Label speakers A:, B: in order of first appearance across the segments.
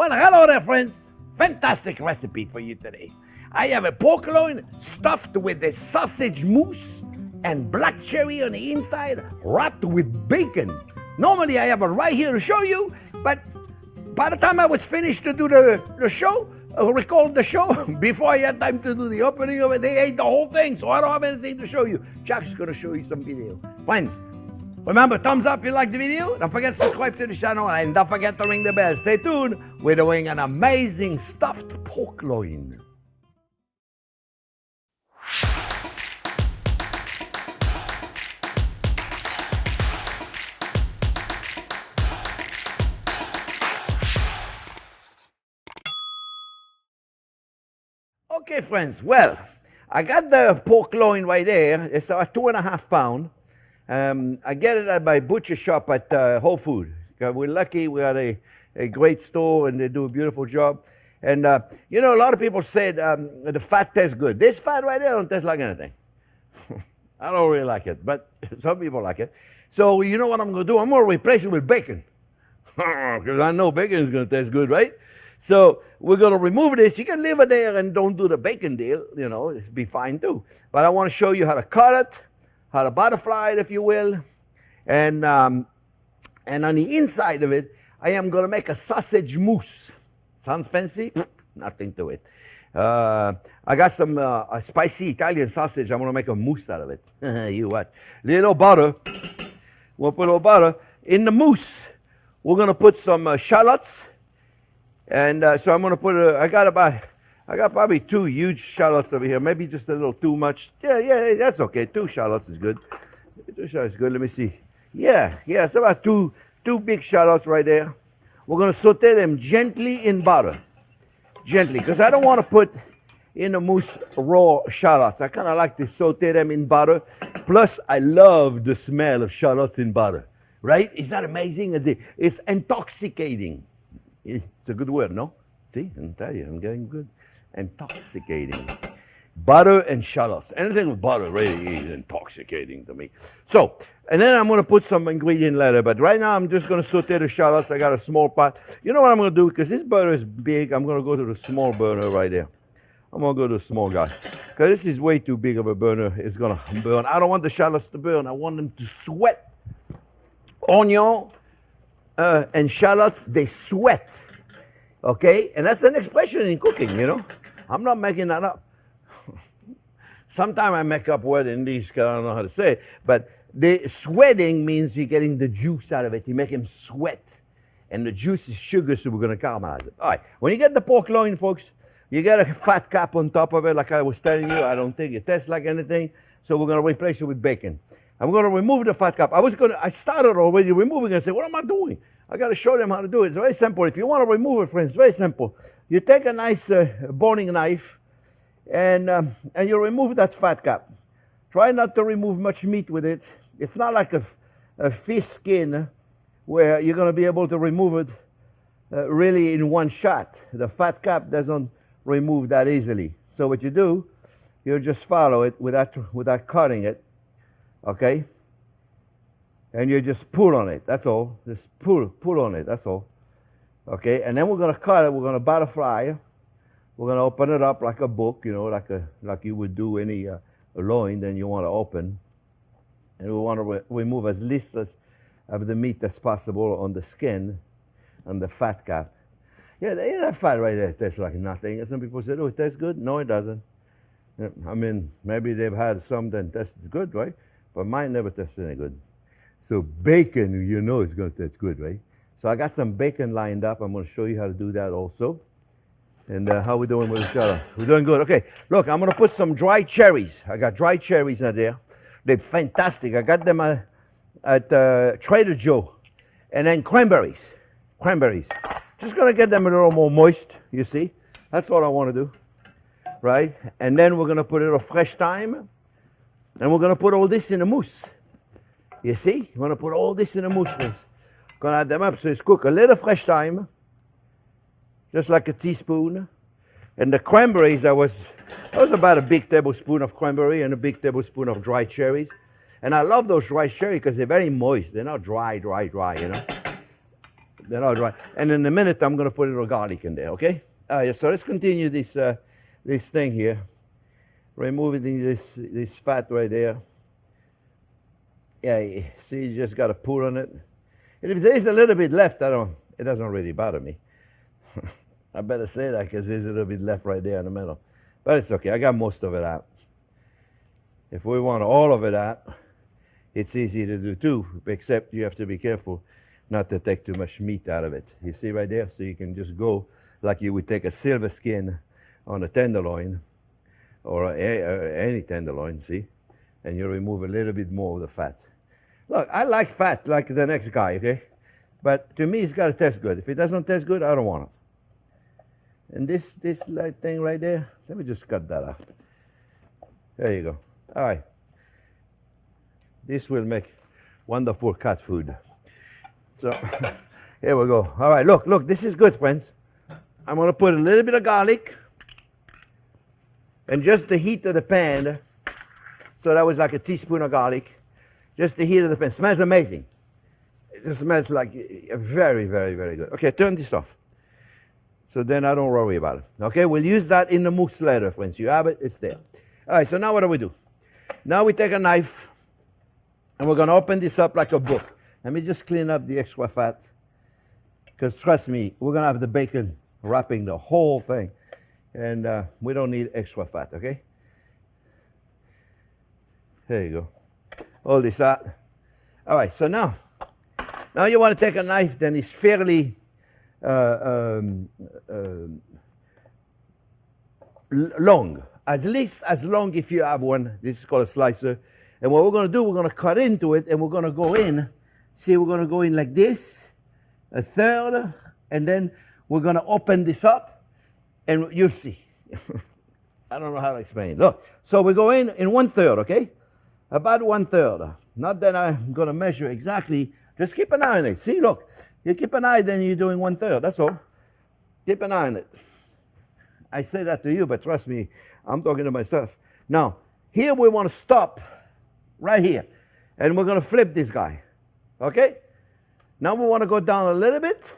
A: Well, hello there, friends. Fantastic recipe for you today. I have a pork loin stuffed with a sausage mousse and black cherry on the inside, wrapped with bacon. Normally, I have it right here to show you, but by the time I was finished to do the show, record the show, before I had time to do the opening of it, they ate the whole thing, so I don't have anything to show you. Jack's gonna show you some video. Friends, remember, thumbs up if you like the video. Don't forget to subscribe to the channel, and don't forget to ring the bell. Stay tuned. We're doing an amazing stuffed pork loin. Okay, friends, well, I got the pork loin right there. It's 2.5 pounds. I get it at my butcher shop at Whole Foods. We're lucky, we got a great store and they do a beautiful job. And you know, a lot of people said the fat tastes good. This fat right there don't taste like anything. I don't really like it, but some people like it. So you know what I'm gonna do? I'm gonna replace it with bacon. Because I know bacon is gonna taste good, right? So we're gonna remove this. You can leave it there and don't do the bacon deal, you know, it'll be fine too. But I wanna show you how to cut it, how to butterfly it, if you will. And on the inside of it, I am gonna make a sausage mousse. Sounds fancy? Nothing to it. I got some spicy Italian sausage. I'm gonna make a mousse out of it. You what? Little butter. We'll put a little butter. In the mousse, we're gonna put some shallots. And so I'm gonna put I got probably 2 huge shallots over here. Maybe just a little too much. Yeah, that's okay. 2 shallots is good. 2 shallots is good. Let me see. Yeah, it's about two big shallots right there. We're gonna saute them gently in butter. Gently, because I don't want to put in the mousse raw shallots. I kind of like to saute them in butter. Plus, I love the smell of shallots in butter. Right? Is that amazing? It's intoxicating. It's a good word, no? See, I'm telling you, I'm getting good. Intoxicating. Butter and shallots. Anything with butter really is intoxicating to me. So, and then I'm going to put some ingredient later, but right now I'm just going to saute the shallots. I got a small pot. You know what I'm going to do? Because this butter is big, I'm going to go to the small burner right there. I'm going to go to the small guy. Because this is way too big of a burner. It's going to burn. I don't want the shallots to burn. I want them to sweat. Onion and shallots, they sweat. Okay? And that's an expression in cooking, you know? I'm not making that up. Sometimes I make up word in these because I don't know how to say it. But the sweating means you're getting the juice out of it. You make him sweat. And the juice is sugar, so we're going to caramelize it. All right. When you get the pork loin, folks, you get a fat cap on top of it, like I was telling you. I don't think it tastes like anything. So we're going to replace it with bacon. I'm going to remove the fat cap. I started already removing it and said, what am I doing? I got to show them how to do it. It's very simple. If you want to remove it, friends, it's very simple. You take a nice boning knife and you remove that fat cap. Try not to remove much meat with it. It's not like a fish skin where you're going to be able to remove it really in one shot. The fat cap doesn't remove that easily. So what you do, you just follow it without cutting it. Okay? And you just pull on it, that's all. Just pull on it, that's all. Okay? And then we're going to cut it, we're going to butterfly. We're going to open it up like a book, you know, like you would do any loin, then you want to open. And we want to remove as least of the meat as possible on the skin and the fat cap. Yeah, that fat right there tastes like nothing. And some people say, oh, it tastes good. No, it doesn't. I mean, maybe they've had some that tasted good, right? But mine never tasted any good. So bacon, you know it's going to taste good, right? So I got some bacon lined up. I'm going to show you how to do that also. And how we doing with the shallot? We're doing good. Okay, look, I'm going to put some dried cherries. I got dried cherries in there. They're fantastic. I got them at Trader Joe. And then cranberries. Just going to get them a little more moist, you see. That's all I want to do, right? And then we're going to put a little fresh thyme. And we're going to put all this in a mousse. You see? You want to put all this in a mousse, friends. Going to add them up. So it's cook a little fresh thyme. Just like a teaspoon. And the cranberries, that was about a big tablespoon of cranberry and a big tablespoon of dried cherries. And I love those dried cherries because they're very moist. They're not dry, you know. Then I'll dry. And in a minute, I'm going to put a little garlic in there, okay? So let's continue this, this thing here. Removing this fat right there. Yeah, see, you just got to pull on it. And if there's a little bit left, it doesn't really bother me. I better say that because there's a little bit left right there in the middle. But it's okay, I got most of it out. If we want all of it out, it's easy to do too, except you have to be careful not to take too much meat out of it. You see right there? So you can just go like you would take a silver skin on a tenderloin, or any tenderloin, see? And you remove a little bit more of the fat. Look, I like fat like the next guy, okay? But to me, it's got to taste good. If it doesn't taste good, I don't want it. And this thing right there, let me just cut that out. There you go. All right. This will make wonderful cat food. So, here we go. All right, look, this is good, friends. I'm going to put a little bit of garlic and just the heat of the pan. So that was like a teaspoon of garlic. Just the heat of the pan. Smells amazing. It smells like very, very, very good. Okay, turn this off. So then I don't worry about it. Okay, we'll use that in the mousse later, friends. You have it, it's there. All right, so now what do we do? Now we take a knife and we're going to open this up like a book. Let me just clean up the extra fat. Because trust me, we're going to have the bacon wrapping the whole thing. And we don't need extra fat, okay? There you go. All this out. All right, so now you want to take a knife that is fairly long. At least as long if you have one. This is called a slicer. And what we're going to do, we're going to cut into it and we're going to go in. See, we're going to go in like this, a third, and then we're going to open this up and you'll see. I don't know how to explain it. Look, so we go in 1/3, okay? About 1/3. Not that I'm going to measure exactly. Just keep an eye on it. See, look. You keep an eye, then you're doing 1/3. That's all. Keep an eye on it. I say that to you, but trust me, I'm talking to myself. Now, here we want to stop right here. And we're going to flip this guy. Okay? Now we want to go down a little bit.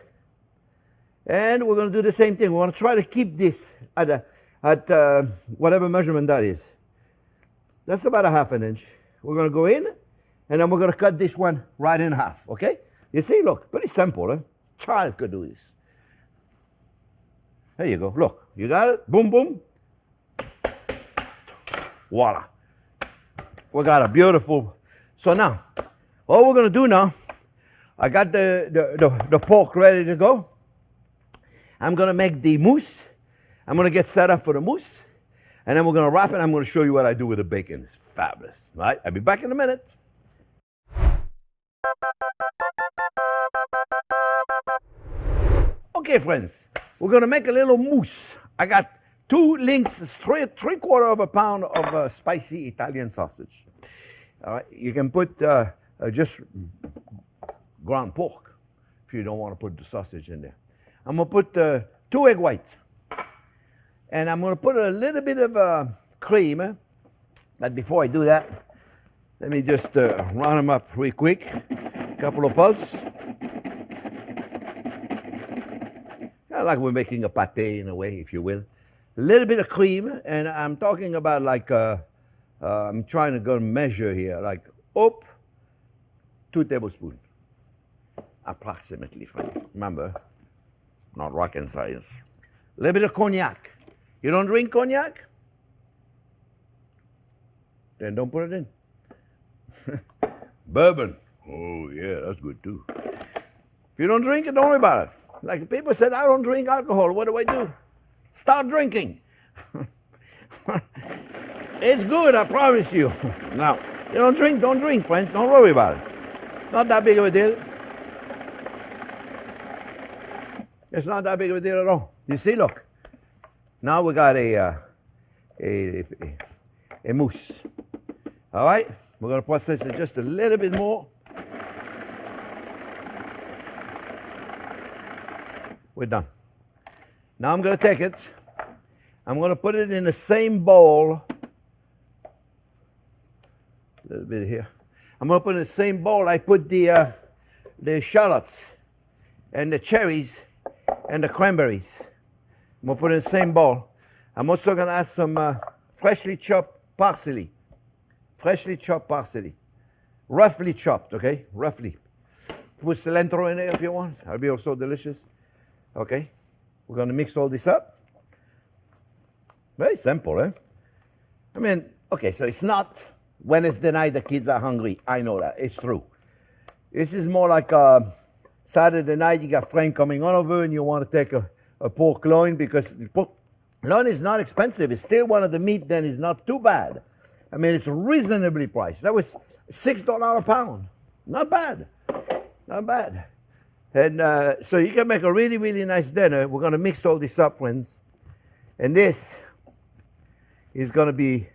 A: And we're going to do the same thing. We want to try to keep this at whatever measurement that is. That's about a 1/2 inch. We're going to go in, and then we're going to cut this one right in half, okay? You see, look, pretty simple, huh? Child could do this. There you go, look, you got it? Boom, boom. Voila. We got a beautiful, so now, all we're going to do now, I got the pork ready to go. I'm going to make the mousse. I'm going to get set up for the mousse. And then we're going to wrap it. I'm going to show you what I do with the bacon. It's fabulous. All right? I'll be back in a minute. Okay, friends. We're going to make a little mousse. I got 2 links, 3/4 of a pound of spicy Italian sausage. All right? You can put just ground pork if you don't want to put the sausage in there. I'm going to put 2 egg whites. And I'm going to put a little bit of cream. But before I do that, let me just run them up real quick. A couple of pulses. Kind of like we're making a pate in a way, if you will. A little bit of cream. And I'm talking about like, I'm trying to go measure here. Like, 2 tablespoons. Approximately, friends. Remember, not rocket science. A little bit of cognac. You don't drink cognac? Then don't put it in. Bourbon. Oh, yeah, that's good too. If you don't drink it, don't worry about it. Like the people said, I don't drink alcohol. What do I do? Start drinking. It's good, I promise you. Now, you don't drink, friends. Don't worry about it. Not that big of a deal. It's not that big of a deal at all. You see, look. Now we got a mousse. All right? We're going to process it just a little bit more. We're done. Now I'm going to take it. I'm going to put it in the same bowl. A little bit here. I'm going to put it in the same bowl I put the shallots. and the cherries and the cranberries. I'm gonna put it in the same bowl. I'm also gonna add some freshly chopped parsley. Freshly chopped parsley. Roughly chopped, okay? Roughly. Put cilantro in there if you want. That'll be also delicious. Okay? We're gonna mix all this up. Very simple, eh? I mean, okay, so it's not Wednesday night the kids are hungry. I know that. It's true. This is more like Saturday night you got friend coming on over and you want to take a pork loin because pork loin is not expensive. It's still one of the meat then is not too bad. I mean, it's reasonably priced. That was $6 a pound. Not bad. Not bad. And so you can make a really, really nice dinner. We're going to mix all this up, friends. And this is going to be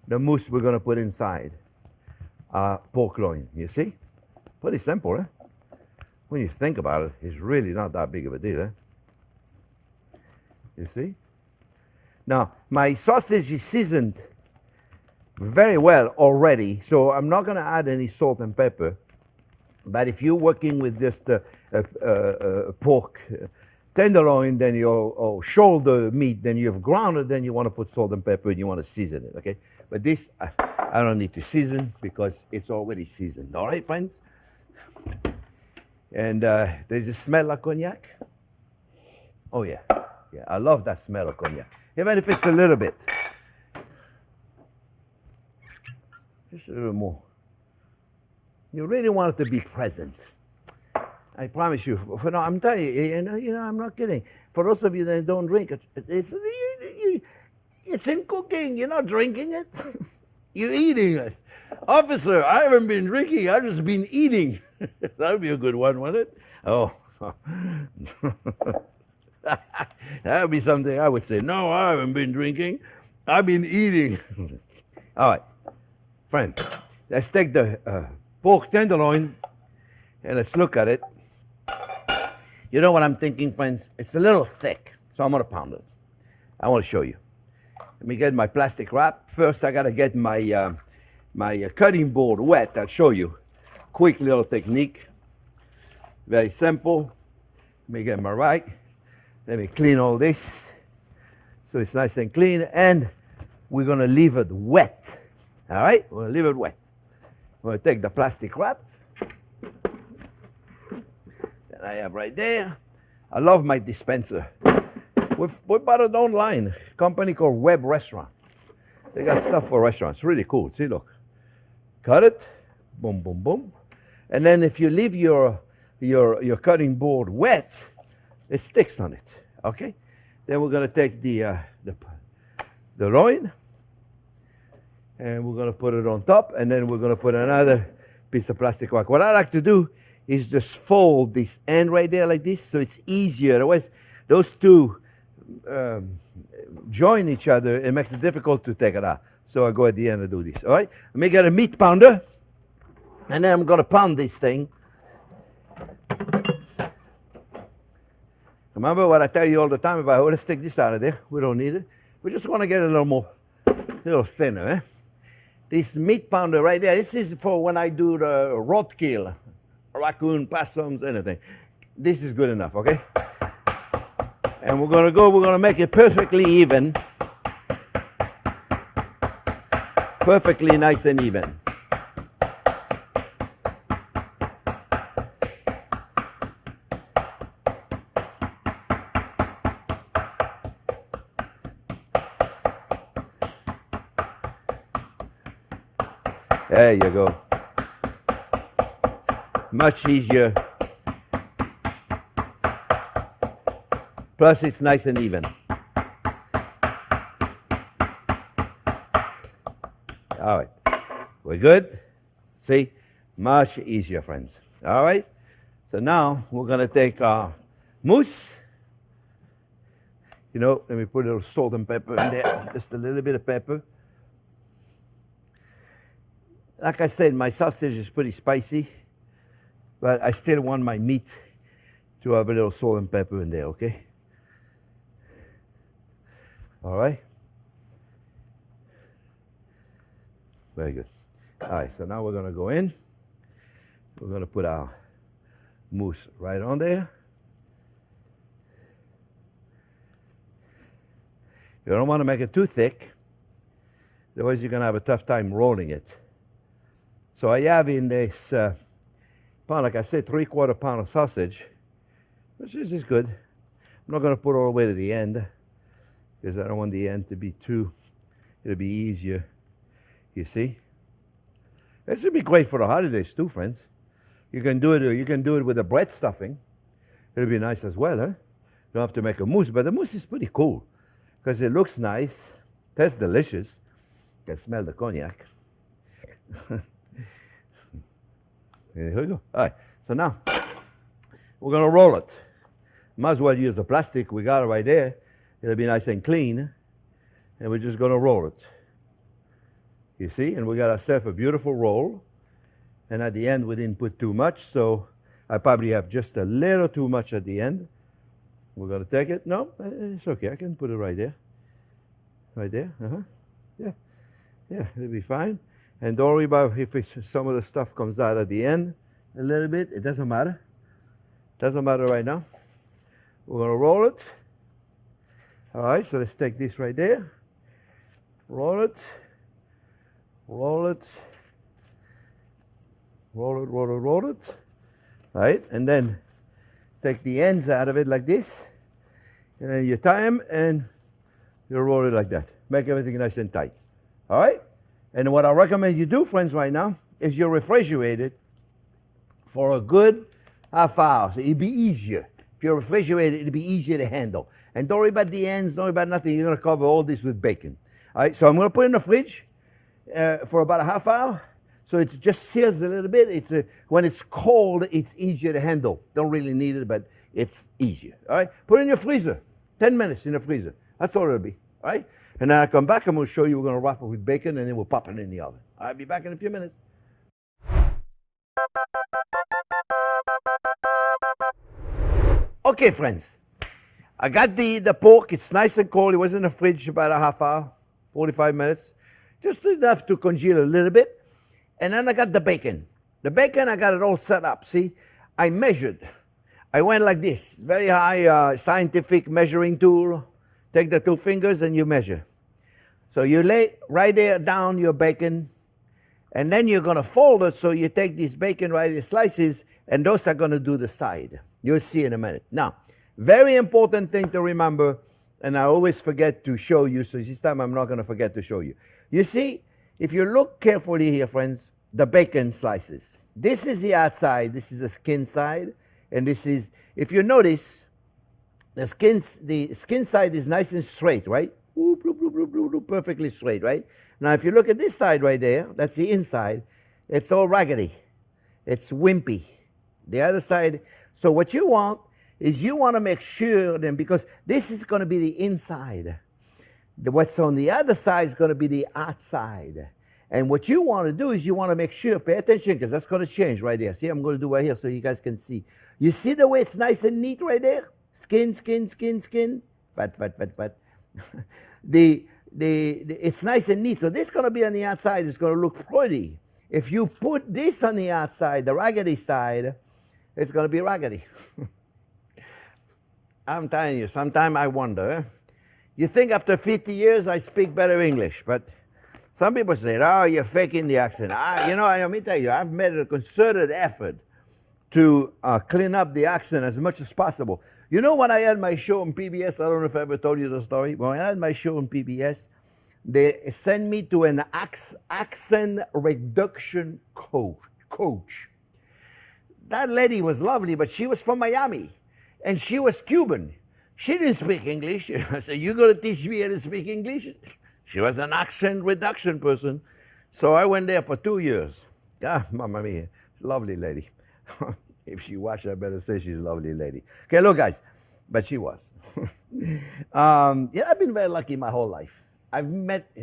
A: the mousse we're going to put inside pork loin. You see? Pretty simple, eh? When you think about it, it's really not that big of a deal, eh? You see? Now, my sausage is seasoned very well already, so I'm not going to add any salt and pepper. But if you're working with just pork tenderloin, then your shoulder meat, then you have ground it, then you want to put salt and pepper and you want to season it, okay? But this, I don't need to season because it's already seasoned, all right, friends? And does it smell like cognac? Oh, yeah. Yeah, I love that smell of cognac. Even if it's a little bit. Just a little more. You really want it to be present. I promise you. For now, I'm telling you, I'm not kidding. For those of you that don't drink it, it's in cooking. You're not drinking it. You're eating it. Officer, I haven't been drinking. I've just been eating. That would be a good one, wouldn't it? Oh. That would be something I would say. No, I haven't been drinking. I've been eating. All right. Friend, let's take the pork tenderloin and let's look at it. You know what I'm thinking, friends? It's a little thick, so I'm going to pound it. I want to show you. Let me get my plastic wrap. First, I got to get my my cutting board wet. I'll show you. Quick little technique. Very simple. Let me get my rag. Let me clean all this so it's nice and clean. And we're going to leave it wet. All right? We're going to leave it wet. We're going to take the plastic wrap that I have right there. I love my dispenser. We bought it online. A company called Web Restaurant. They got stuff for restaurants. Really cool. See, look. Cut it. Boom, boom, boom. And then if you leave your cutting board wet, it sticks on it. Okay? Then we're going to take the loin, and we're going to put it on top, and then we're going to put another piece of plastic wrap. What I like to do is just fold this end right there like this, so it's easier. Otherwise, those two join each other. It makes it difficult to take it out. So I go at the end and do this. All right? Let me get a meat pounder, and then I'm going to pound this thing. Remember what I tell you all the time about, let's take this out of there. We don't need it. We just want to get a little thinner, eh? This meat pounder right there, this is for when I do the roadkill, raccoon, possums, anything. This is good enough, okay? And we're going to make it perfectly even. Perfectly nice and even. There you go. Much easier. Plus, it's nice and even. All right. We're good? See? Much easier, friends. All right? So now, we're going to take our mousse. You know, let me put a little salt and pepper in there. Just a little bit of pepper. Like I said, my sausage is pretty spicy, but I still want my meat to have a little salt and pepper in there, okay? All right? Very good. All right, so now we're going to go in. We're going to put our mousse right on there. You don't want to make it too thick, otherwise you're going to have a tough time rolling it. So I have in this pound, like I said, 3/4 pound of sausage, which is good. I'm not going to put all the way to the end because I don't want the end to be too, it'll be easier, you see. This would be great for the holidays too, friends. You can do it with the bread stuffing. It'll be nice as well, huh? You don't have to make a mousse, but the mousse is pretty cool because it looks nice, tastes delicious. You can smell the cognac. There we go. All right, so now we're going to roll it. Might as well use the plastic. We got it right there. It'll be nice and clean. And we're just going to roll it. You see? And we got ourselves a beautiful roll. And at the end, we didn't put too much, so I probably have just a little too much at the end. We're going to take it. No, it's okay. I can put it right there. Right there. Yeah. Yeah, it'll be fine. And don't worry about if some of the stuff comes out at the end a little bit. It doesn't matter. Doesn't matter right now. We're going to roll it. All right, so let's take this right there. Roll it. Roll it. Roll it, roll it, roll it. All right, and then take the ends out of it like this. And then you tie them and you roll it like that. Make everything nice and tight. All right? And what I recommend you do, friends, right now, is you refrigerate it for a good half hour. So it'll be easier. If you refrigerate it, it'll be easier to handle. And don't worry about the ends, don't worry about nothing. You're going to cover all this with bacon. All right, so I'm going to put it in the fridge for about a half hour. So it just seals a little bit. When it's cold, it's easier to handle. Don't really need it, but it's easier. All right, put it in your freezer. 10 minutes in the freezer. That's all it'll be. All right, and then I come back and we'll show you. We're going to wrap it with bacon, and then we'll pop it in the oven. I'll be back in a few minutes. Okay, friends. I got the pork. It's nice and cold. It was in the fridge about a half hour, 45 minutes. Just enough to congeal a little bit. And then I got the bacon. The bacon, I got it all set up. See, I measured. I went like this. Very high scientific measuring tool. Take the 2 fingers and you measure. So you lay right there down your bacon. And then you're going to fold it. So you take this bacon right in slices. And those are going to do the side. You'll see in a minute. Now, very important thing to remember. And I always forget to show you. So this time I'm not going to forget to show you. You see, if you look carefully here, friends, the bacon slices. This is the outside. This is the skin side. And this is, if you notice, the skin side is nice and straight, right? Perfectly straight, right? Now, if you look at this side right there, that's the inside. It's all raggedy. It's wimpy. The other side. So what you want is you want to make sure then, because this is going to be the inside. What's on the other side is going to be the outside. And what you want to do is you want to make sure, pay attention, because that's going to change right there. See, I'm going to do right here so you guys can see. You see the way it's nice and neat right there? Skin, skin, skin, skin. Fat, fat, fat, fat. It's nice and neat. So this is going to be on the outside. It's going to look pretty. If you put this on the outside, the raggedy side, it's going to be raggedy. I'm telling you, sometimes I wonder. You think after 50 years I speak better English, but some people say, oh, you're faking the accent. Let me tell you, I've made a concerted effort to clean up the accent as much as possible. You know, when I had my show on PBS, I don't know if I ever told you the story. When I had my show on PBS, they sent me to an accent reduction coach. That lady was lovely, but she was from Miami, and she was Cuban. She didn't speak English. I said, you're going to teach me how to speak English? She was an accent reduction person. So I went there for 2 years. Ah, mamma mia, lovely lady. If she watched, I better say she's a lovely lady. Okay, look, guys, but she was. I've been very lucky my whole life. I've met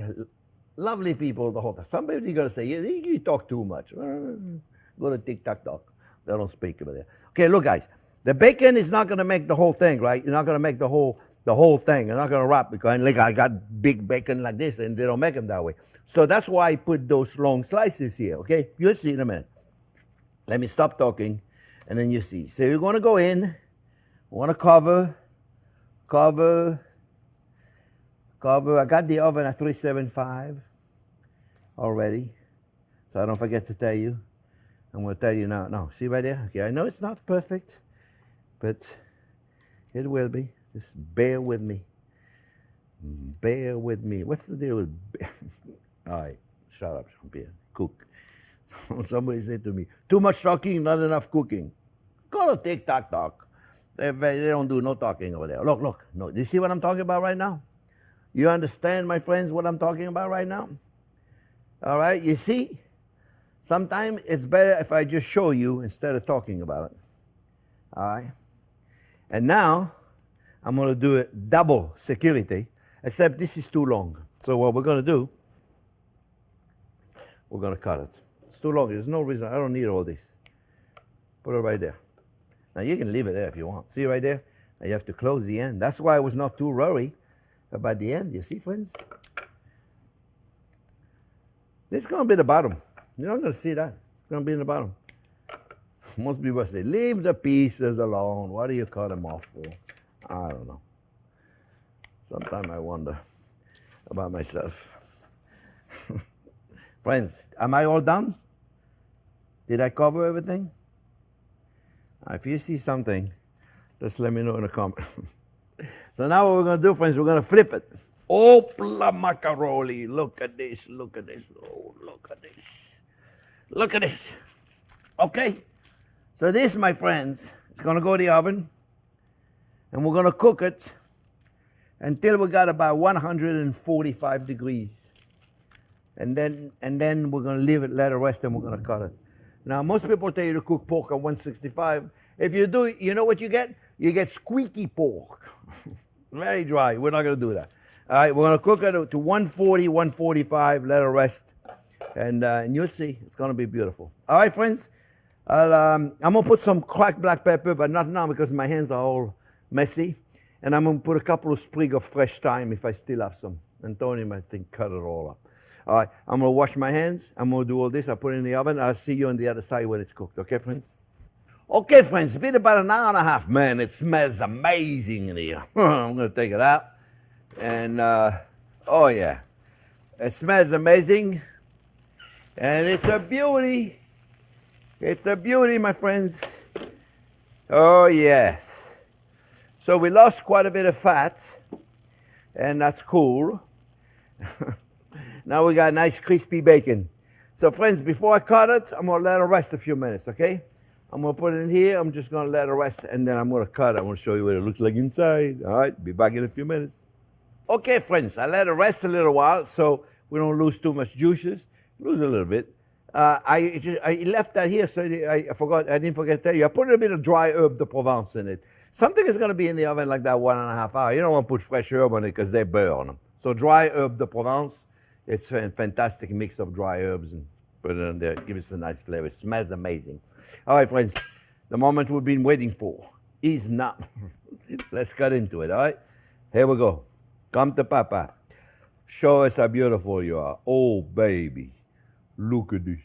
A: lovely people the whole time. Somebody going to say, you talk too much. Go to TikTok talk. They don't speak over there. Okay, look, guys. The bacon is not going to make the whole thing, right? You're not going to make the whole thing. You're not going to wrap, because like I got big bacon like this, and they don't make them that way. So that's why I put those long slices here, okay? You'll see in a minute. Let me stop talking, And then you see. So you're going to go in. You want to cover. I got the oven at 375 already. So I don't forget to tell you. I'm going to tell you now. No, see right there? Okay, I know it's not perfect, but it will be. Just bear with me. Bear with me. What's the deal with all right, shut up, Jean-Pierre. Cook. Somebody said to me, too much talking, not enough cooking. Go to TikTok talk. They don't do no talking over there. Look. No, do you see what I'm talking about right now? You understand, my friends, what I'm talking about right now? All right, you see? Sometimes it's better if I just show you instead of talking about it. All right? And now, I'm going to do it double security, except this is too long. So what we're going to do, we're going to cut it. It's too long. There's no reason. I don't need all this. Put it right there. Now, you can leave it there if you want. See right there? Now, you have to close the end. That's why I was not too worried about the end. You see, friends? This is going to be the bottom. You're not going to see that. It's going to be in the bottom. Most people say, leave the pieces alone. What do you cut them off for? I don't know. Sometimes I wonder about myself. Friends, am I all done? Did I cover everything? If you see something, just let me know in the comment. So now what we're going to do, friends, we're going to flip it. Oh, la macaroni. Look at this. Look at this. Oh, look at this. Look at this. Okay. So this, my friends, is going to go in the oven. And we're going to cook it until we got about 145 degrees. And then we're going to leave it, let it rest, and we're going to cut it. Now, most people tell you to cook pork at 165. If you do, you know what you get? You get squeaky pork. Very dry. We're not going to do that. All right, we're going to cook it to 140, 145, let it rest. And you'll see. It's going to be beautiful. All right, friends? I'm going to put some cracked black pepper, but not now because my hands are all messy. And I'm going to put a couple of sprigs of fresh thyme if I still have some. And Tony might think cut it all up. All right, I'm going to wash my hands. I'm going to do all this. I'll put it in the oven. I'll see you on the other side when it's cooked. Okay, friends? Okay, friends, it's been about an hour and a half. Man, it smells amazing in here. I'm going to take it out. And, oh, yeah. It smells amazing. And it's a beauty. It's a beauty, my friends. Oh, yes. So we lost quite a bit of fat. And that's cool. Now we got nice crispy bacon. So friends, before I cut it, I'm going to let it rest a few minutes, okay? I'm going to put it in here. I'm just going to let it rest, and then I'm going to cut it. I want to show you what it looks like inside. All right, be back in a few minutes. Okay, friends, I let it rest a little while so we don't lose too much juices. Lose a little bit. I left that here, so I didn't forget to tell you. I put a bit of dry herb de Provence in it. Something is going to be in the oven like that 1.5 hours. You don't want to put fresh herb on it because they burn. So dry herb de Provence. It's a fantastic mix of dry herbs and put it in there. Give us a nice flavor. It smells amazing. All right, friends. The moment we've been waiting for is now. Let's cut into it, all right? Here we go. Come to Papa. Show us how beautiful you are. Oh, baby. Look at this.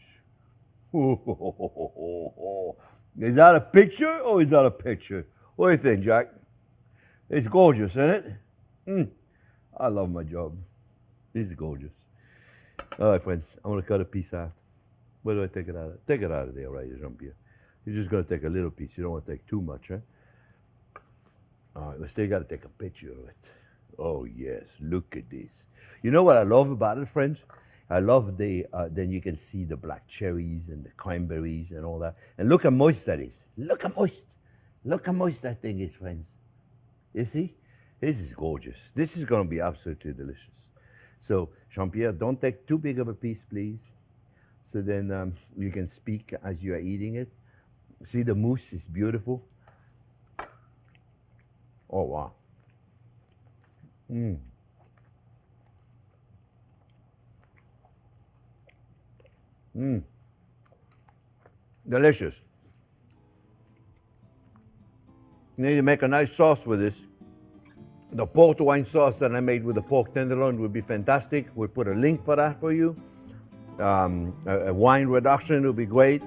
A: Is that a picture or is that a picture? What do you think, Jack? It's gorgeous, isn't it? I love my job. This is gorgeous. All right, friends, I'm going to cut a piece out. Where do I take it out of? Take it out of there, right, Jean-Pierre. You're just going to take a little piece. You don't want to take too much, huh? All right, we still got to take a picture of it. Oh, yes, look at this. You know what I love about it, friends? I love then you can see the black cherries and the cranberries and all that. And look how moist that is. Look how moist. Look how moist that thing is, friends. You see? This is gorgeous. This is going to be absolutely delicious. So, Jean-Pierre, don't take too big of a piece, please. So then you can speak as you are eating it. See, the mousse is beautiful. Oh, wow. Delicious. You need to make a nice sauce with this. The pork loin sauce that I made with the pork tenderloin would be fantastic. We'll put a link for that for you. A wine reduction would be great.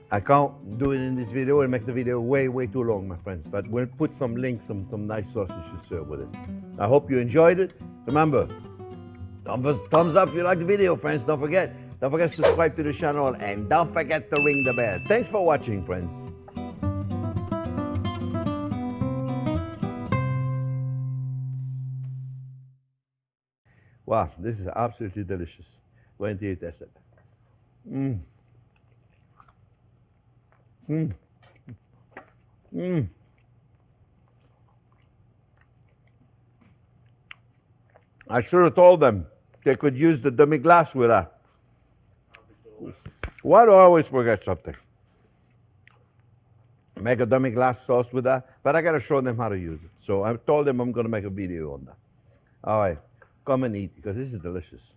A: I can't do it in this video and make the video way, way too long, my friends. But we'll put some links, some nice sausage to serve with it. I hope you enjoyed it. Remember, thumbs up if you like the video, friends. Don't forget to subscribe to the channel and don't forget to ring the bell. Thanks for watching, friends. Wow, this is absolutely delicious. Wait until you taste it. I should have told them they could use the demi-glace with that. Why do I always forget something? Make a demi-glace sauce with that, but I gotta show them how to use it. So I told them I'm gonna make a video on that. All right, come and eat because this is delicious.